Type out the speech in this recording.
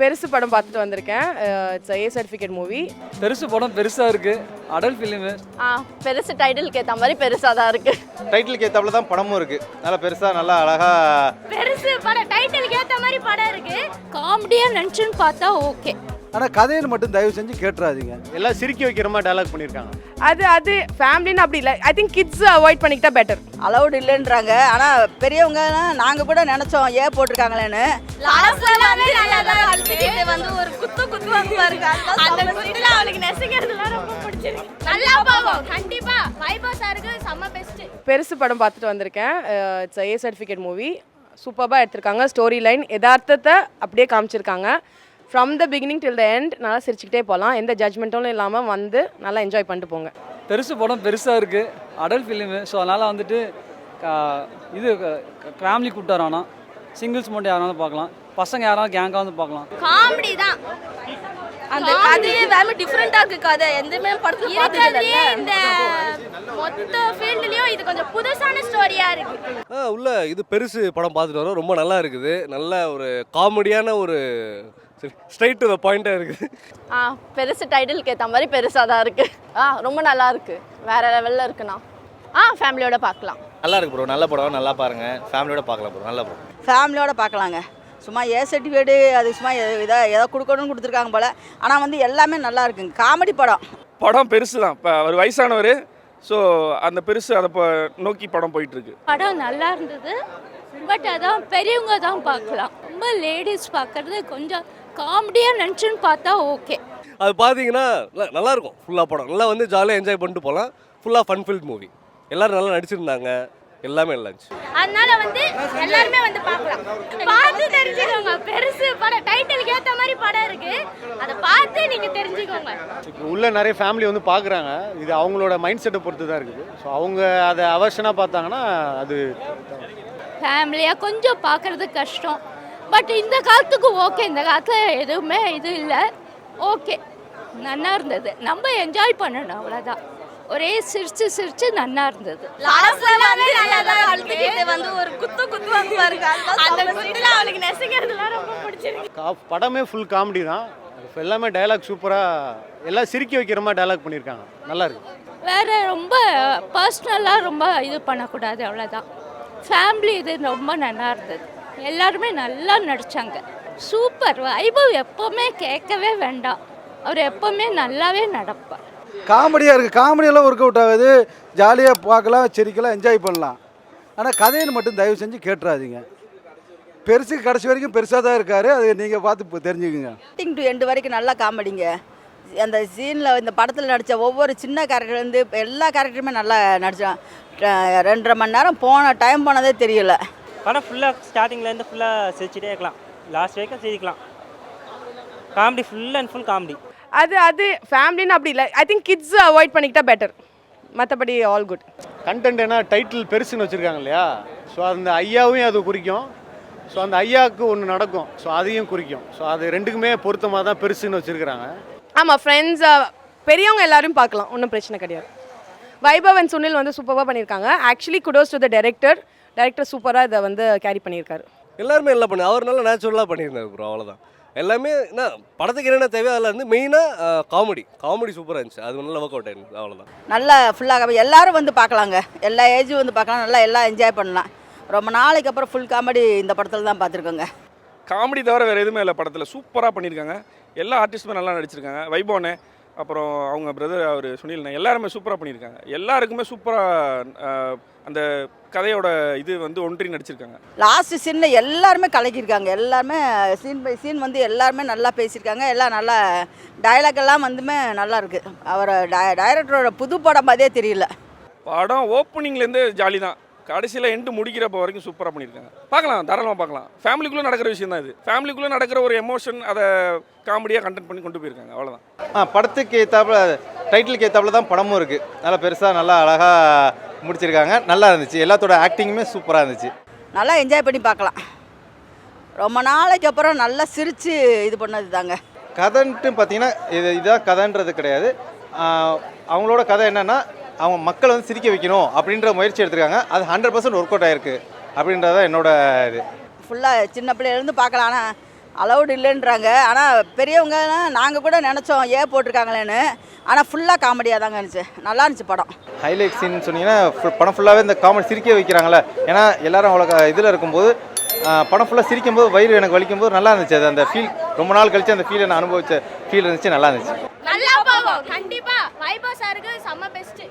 பெருசு படம் பார்த்துட்டு வந்திருக்கேன். It's A certificate movie. பெருசு படம் பெருசாக இருக்குது, அடல்ட் ஃபிலிமு. பெருசு டைட்டிலுக்கு ஏற்ற மாதிரி பெருசாக தான் இருக்குது. டைட்டிலுக்கு ஏற்றாப்புல தான் படமும் இருக்குது. நல்லா பெருசாக நல்லா அழகாக பெருசு படம் டைட்டிலுக்கு ஏற்ற மாதிரி படம் இருக்குது. காமெடியாக நினச்சுன்னு பார்த்தா ஓகே. ஆனால் கதையை மட்டும் தயவு செஞ்சு கேட்டுறாதீங்க. எல்லாம் சிரிக்க வைக்கிற மாதிரி டயலாக் பண்ணியிருக்காங்க. அது ஃபேமிலின்னு அப்படி இல்லை. ஐ திங்க் கிட்ஸ் அவாய்ட் பண்ணிக்கிட்டா பெட்டர். அலௌடு இல்லைன்றாங்க. ஆனால் பெரியவங்க நாங்கள் கூட நினச்சோம் ஏன் போட்டிருக்காங்களேன்னு. வந்து ஒரு குத்துவாங்க பாருங்க. அந்த குத்துல அவளுக்கு நெசிக்கிறதுலாம் ரொம்ப பிடிச்சிருக்கு. நல்லா பாவம் கண்டிப்பா வைபா சாருக்கு செம்ம பெஸ்ட். பெருசு படம் பார்த்துட்டு வந்திருக்கேன். It's A certificate movie. சூப்பராக எடுத்திருக்காங்க. ஸ்டோரி லைன் யதார்த்தத்தை அப்படியே காமிச்சிருக்காங்க. From the beginning till the end நல்லா சிரிச்சுக்கிட்டே போகலாம். எந்த ஜட்மெண்ட்டும் இல்லாமல் வந்து நல்லா என்ஜாய் பண்ணிட்டு போங்க. பெருசு படம் பெருசாக இருக்குது, அடல்ட் ஃபிலிமு. ஸோ அதனால் வந்துட்டு இது ஃபேமிலி கூப்பிட்டு வரானா, சிங்கிள்ஸ் மட்டும் யாராலும் பார்க்கலாம், பசங்க யாராலும் கேங்காக வந்து பார்க்கலாம். காமெடி தான். அந்த கதையே வேற டிஃப்ரெண்டா இருக்கு. கதை எந்தமே படத்துல இருக்கிறதுலயே இந்த மொத்த ஃபீல்ட்லயும் இது கொஞ்சம் புதுசான ஸ்டோரியா இருக்கு. உள்ள இது பெருசு படம் பார்த்துட்டு வரோம். ரொம்ப நல்லா இருக்குது. நல்ல ஒரு காமெடியான ஒரு ஸ்ட்ரைட் டு த பாயிண்டாக இருக்குது. பெருசு டைட்டிலுக்கு ஏற்ற மாதிரி பெருசாக தான் இருக்குது. ரொம்ப நல்லா இருக்குது. வேறு லெவலில் இருக்குண்ணா. ஃபேமிலியோட பார்க்கலாம். நல்லா இருக்கு ப்ரோ. நல்ல படம், நல்லா பாருங்க. ஃபேமிலியோட பார்க்கலாம் ப்ரோ. நல்ல படம். ஃபேமிலியோட பார்க்கலாங்க. சும்மா ஏ சர்டிஃபிகேட்டு அது சும்மா ஏதோ கொடுக்கணும்னு கொடுத்துருக்காங்க போல். ஆனால் வந்து எல்லாமே நல்லா இருக்குங்க. காமெடி படம் பெருசு தான். இப்போ ஒரு வயசானவர், ஸோ அந்த பெருசு அதை இப்போ நோக்கி படம் போயிட்டுருக்கு. படம் நல்லா இருந்தது. பட் அதான் பெரியவங்க தான் பார்க்கலாம். ரொம்ப லேடிஸ் பார்க்குறது கொஞ்சம் காமெடியாக நினச்சுன்னு பார்த்தா ஓகே. அது பார்த்தீங்கன்னா நல்லாயிருக்கும். ஃபுல்லாக படம் நல்லா வந்து ஜாலியாக என்ஜாய் பண்ணிட்டு போகலாம். ஃபுல்லாக ஃபன் ஃபில்ட் மூவி. எல்லோரும் நல்லா நடிச்சிருந்தாங்க. எல்லாமே நல்லா இருந்துச்சு. அதனால வந்து எல்லாருமே வந்து பார்க்கலாம். பார்த்து தெரிஞ்சுக்கோங்க. பெருசு படம் டைட்டிலுக்கு ஏற்ற மாதிரி படம் இருக்கு. அதை பார்த்து நீங்க தெரிஞ்சுக்கோங்க. இப்போ உள்ள நிறைய ஃபேமிலி வந்து பார்க்குறாங்க. இது அவங்களோட மைண்ட் செட்டை பொறுத்து தான் இருக்குது. ஸோ அவங்க அதை அவர்ஷனாக பார்த்தாங்கன்னா அது ஃபேமிலியாக கொஞ்சம் பார்க்குறது கஷ்டம். பட் இந்த காலத்துக்கு ஓகே. இந்த காலத்தில் எதுவுமே இது இல்லை. ஓகே, நல்லா இருந்தது. நம்ம என்ஜாய் பண்ணணும், அவ்வளோதான். ஒரே சிரிச்சு நல்லா இருந்தது. வந்து ஒரு குத்துவாங்க பாருங்க. அந்த குத்துல அவளுக்கு நெசிக்கிறதுலாம் ரொம்ப பிடிச்சிருக்கு. படமே ஃபுல் காமெடி தான். எல்லாமே டயலாக் சூப்பராக எல்லாம் சிரிக்க வைக்கிற மாதிரி டயலாக் பண்ணியிருக்காங்க. நல்லா இருக்கு. வேற ரொம்ப பர்சனலாக ரொம்ப இது பண்ணக்கூடாது, அவ்வளோதான். ஃபேமிலி இது ரொம்ப நல்லா இருந்தது. எல்லாருமே நல்லா நடித்தாங்க. சூப்பர். வைபவ் எப்போவுமே கேட்கவே வேண்டாம். அவர் எப்போவுமே நல்லாவே நடப்பார். காமெடியாக இருக்குது. காமெடியெல்லாம் ஒர்க் அவுட் ஆகுது. ஜாலியாக பார்க்கலாம், சிரிக்கலாம், என்ஜாய் பண்ணலாம். ஆனால் கதையை மட்டும் தயவு செஞ்சு கேட்டுறாதீங்க. பெருசுக்கு கடைசி வரைக்கும் பெருசாக தான் இருக்கார். அது நீங்கள் பார்த்து தெரிஞ்சுக்குங்க. ஸ்டார்டிங் டு எண்டு வரைக்கும் நல்லா காமெடிங்க. அந்த சீனில் இந்த படத்தில் நடித்த ஒவ்வொரு சின்ன கேரக்டர் வந்து எல்லா கேரக்டருமே நல்லா நடித்தான். 2.5 மணி நேரம் டைம் போனதே தெரியல. படம் ஃபுல்லாக ஸ்டார்டிங்லேருந்து ஃபுல்லாக சிரிச்சிட்டே இருக்கலாம். லாஸ்ட் வரைக்கும் சிரிக்கலாம். Comedy full and full comedy. அது ஃபேமிலின்னு அப்படி இல்லை. ஐ திங்க் கிட்ஸ் அவாய்ட் பண்ணிக்கிட்டா பெட்டர். மற்றபடி ஆல் குட். கண்டென்ட் என்ன டைட்டில் பெருசுன்னு வச்சுருக்காங்க இல்லையா? ஸோ அந்த ஐயாவையும் அது குறிக்கும். ஸோ அந்த ஐயாவுக்கு ஒன்று நடக்கும். ஸோ அதையும் குறிக்கும். ஸோ அது ரெண்டுக்குமே பொருத்தமாக தான் பெருசுன்னு வச்சுருக்கிறாங்க. ஆமாம், ஃப்ரெண்ட்ஸ் பெரியவங்க எல்லாரும் பார்க்கலாம். ஒன்றும் பிரச்சனை கிடையாது. வைபவ் அண்ட் சுனில் வந்து சூப்பராக பண்ணியிருக்காங்க. Actually kudos to the director சூப்பராக இதை வந்து கேரி பண்ணியிருக்காரு. எல்லாருமே நல்லா பண்ணி அவர் நல்லா நேச்சுரலாக பண்ணியிருந்தாரு ப்ரோ. அவ்வளோதான். எல்லாமே என்ன படத்துக்கு என்னென்ன தேவையோ அதில் வந்து மெயினாக காமெடி சூப்பராக இருந்துச்சு. அது நல்லா ஒர்க் அவுட் ஆயிருந்துச்சு. அவ்வளோதான். நல்லா ஃபுல்லாக எல்லாரும் வந்து பார்க்கலாங்க. எல்லா ஏஜும் வந்து பார்க்கலாம். நல்லா எல்லாம் என்ஜாய் பண்ணலாம். ரொம்ப நாளைக்கு அப்புறம் ஃபுல் காமெடி இந்த படத்தில் தான் பார்த்துருக்கோங்க. காமெடி தவிர வேறு எதுவுமே இல்லை படத்தில். சூப்பராக பண்ணியிருக்காங்க. எல்லா ஆர்டிஸ்ட்டுமே நல்லா நடிச்சிருக்காங்க. வைபவனே, அப்புறம் அவங்க பிரதர் அவர் சுனில்ண்ணே, எல்லாருமே சூப்பராக பண்ணியிருக்காங்க. எல்லாருக்குமே சூப்பராக அந்த கதையோட இது வந்து ஒன்றி நடிச்சிருக்காங்க. லாஸ்ட் சீனில் எல்லாருமே கலக்கியிருக்காங்க. எல்லாருமே சீன் பை சீன் வந்து எல்லாருமே நல்லா பேசியிருக்காங்க. எல்லாம் நல்லா டயலாக் எல்லாம் வந்துமே நல்லா இருக்குது. அவர் டைரக்டரோட புது படம் மாதிரியே தெரியல. படம் ஓப்பனிங்லேருந்து ஜாலி தான். கடைசியில் எண்டு முடிக்கிறப்ப வரைக்கும் சூப்பராக பண்ணியிருக்காங்க. பார்க்கலாம், தாராளமாக பார்க்கலாம். ஃபேமிலிக்குள்ளே நடக்கிற விஷயம் தான் இது. ஃபேமிலிக்குள்ளே நடக்கிற ஒரு எமோஷன் அதை காமெடியாக கண்டென்ட் பண்ணி கொண்டு போயிருக்காங்க. அவ்வளோதான். படத்துக்கு ஏற்றாப்புல டைட்டிலுக்கு ஏற்றாப்புல தான் படமும் இருக்குது. நல்லா பெருசாக நல்லா அழகாக முடிச்சிருக்காங்க. நல்லா இருந்துச்சு. எல்லாத்தோட ஆக்டிங்குமே சூப்பராக இருந்துச்சு. நல்லா என்ஜாய் பண்ணி பார்க்கலாம். ரொம்ப நாளைக்கு அப்புறம் நல்லா சிரித்து இது பண்ணது தாங்க. கதைன்ட்டு பார்த்தீங்கன்னா இதுதான் கதைன்றது கிடையாது. அவங்களோட கதை என்னென்னா அவங்க மக்களை வந்து சிரிக்க வைக்கணும் அப்படின்ற முயற்சி எடுத்துருக்காங்க. அது 100% ஒர்க் அவுட் ஆகிருக்கு அப்படின்றதான் என்னோட இது. ஃபுல்லாக சின்ன பிள்ளையிலேருந்து பார்க்கலாம். அலௌடு இல்லைன்றாங்க. ஆனால் பெரியவங்க நாங்கள் கூட நினச்சோம் ஏன் போட்டிருக்காங்களேன்னு. ஆனால் ஃபுல்லாக காமெடியாக தாங்க இருந்துச்சு. நல்லா இருந்துச்சு படம். ஹைலைட் சீன் சொன்னீங்கன்னா படம் ஃபுல்லாகவே இந்த காமெடி சிரிக்க வைக்கிறாங்களே. ஏன்னா எல்லாரும் அவ்வளோ இதில் இருக்கும்போது படம் ஃபுல்லாக சிரிக்கும்போது வயிறு எனக்கு வலிக்கும்போது நல்லா இருந்துச்சு. அது அந்த ஃபீல் ரொம்ப நாள் கழிச்சு அந்த ஃபீலை நான் அனுபவிச்ச ஃபீல் இருந்துச்சு. நல்லா இருந்துச்சு. நல்லா போவோம் கண்டிப்பாக. வைபவ் சாருக்கு செம்ம பெஸ்ட்டு.